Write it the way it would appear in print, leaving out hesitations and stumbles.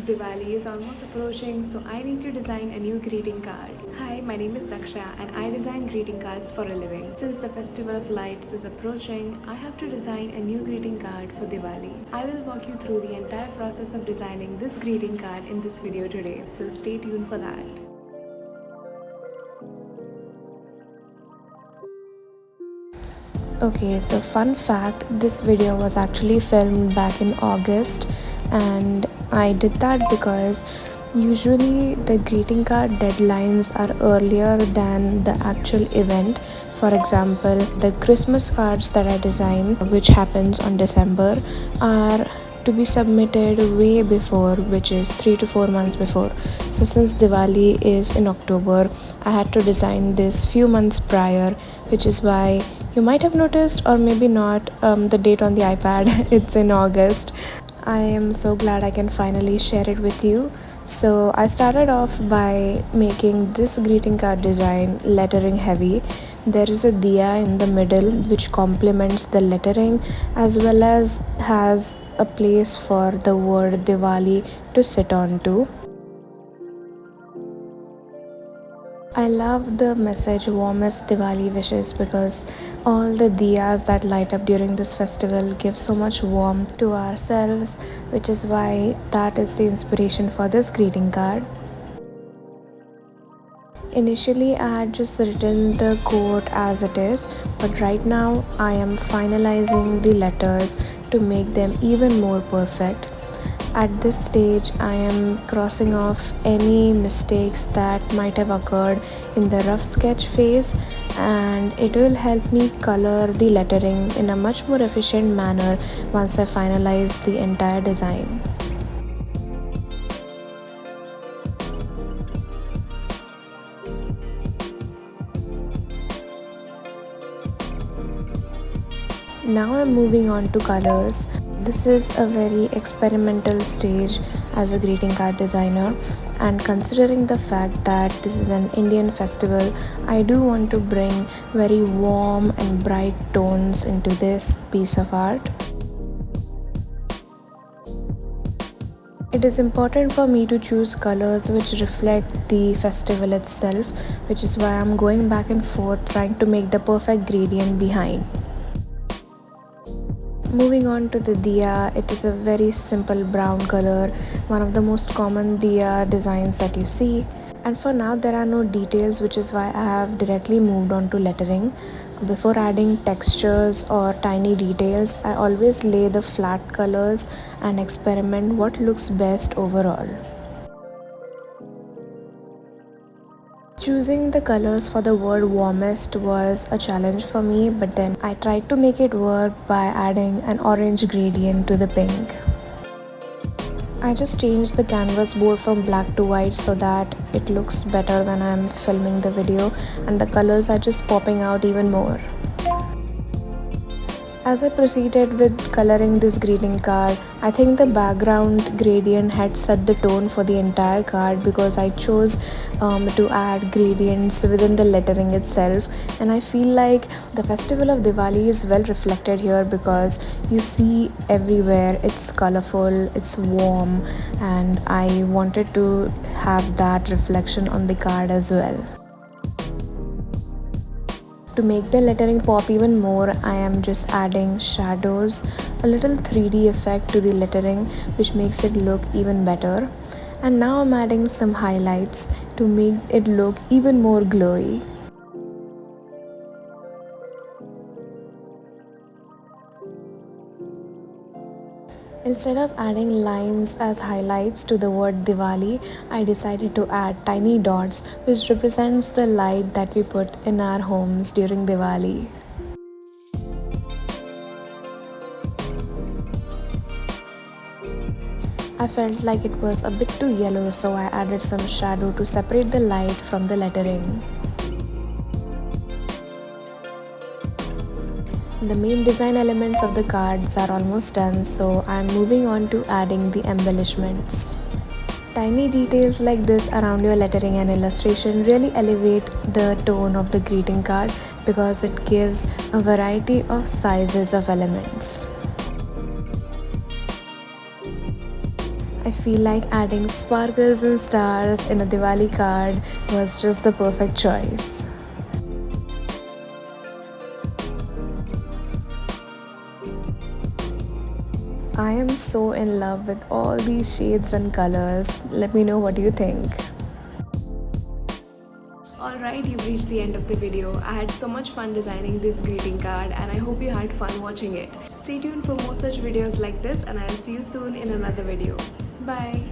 Diwali is almost approaching, so I need to design a new greeting card. Hi, my name is Daksha and I design greeting cards for a living. Since the Festival of Lights is approaching, I have to design a new greeting card for Diwali. I will walk you through the entire process of designing this greeting card in this video today, so stay tuned for that. Okay, so fun fact, this video was actually filmed back in August, and I did that because usually the greeting card deadlines are earlier than the actual event. For example, the Christmas cards that I design, which happens on December, are to be submitted way before, which is 3 to 4 months before. So since Diwali is in October, I had to design this few months prior, which is why you might have noticed, or maybe not, the date on the iPad. It's in August. I am so glad I can finally share it with you. So I started off by making this greeting card design lettering heavy. There is a diya in the middle which complements the lettering, as well as has a place for the word Diwali to sit on to. I love the message warmest Diwali wishes because all the diyas that light up during this festival give so much warmth to ourselves, which is why that is the inspiration for this greeting card. Initially, I had just written the quote as it is, but right now I am finalizing the letters to make them even more perfect. At this stage, I am crossing off any mistakes that might have occurred in the rough sketch phase, and it will help me color the lettering in a much more efficient manner once I finalize the entire design. Now I'm moving on to colors. This is a very experimental stage as a greeting card designer, and considering the fact that this is an Indian festival, I do want to bring very warm and bright tones into this piece of art. It is important for me to choose colors which reflect the festival itself, which is why I'm going back and forth trying to make the perfect gradient behind. Moving on to the diya, it is a very simple brown color, one of the most common diya designs that you see. And for now, there are no details, which is why I have directly moved on to lettering. Before adding textures or tiny details, I always lay the flat colors and experiment what looks best overall. Choosing the colors for the word warmest was a challenge for me, but then I tried to make it work by adding an orange gradient to the pink. I just changed the canvas board from black to white so that it looks better when I'm filming the video, and the colors are just popping out even more. As I proceeded with coloring this greeting card, I think the background gradient had set the tone for the entire card because I chose to add gradients within the lettering itself. And I feel like the festival of Diwali is well reflected here because you see everywhere it's colorful, it's warm, and I wanted to have that reflection on the card as well. To make the lettering pop even more, I am just adding shadows, a little 3D effect to the lettering, which makes it look even better. And now I'm adding some highlights to make it look even more glowy. Instead of adding lines as highlights to the word Diwali, I decided to add tiny dots, which represents the light that we put in our homes during Diwali. I felt like it was a bit too yellow, so I added some shadow to separate the light from the lettering. The main design elements of the cards are almost done, so I'm moving on to adding the embellishments. Tiny details like this around your lettering and illustration really elevate the tone of the greeting card because it gives a variety of sizes of elements. I feel like adding sparkles and stars in a Diwali card was just the perfect choice. I am so in love with all these shades and colors. Let me know what you think. Alright, you've reached the end of the video. I had so much fun designing this greeting card and I hope you had fun watching it. Stay tuned for more such videos like this and I'll see you soon in another video. Bye!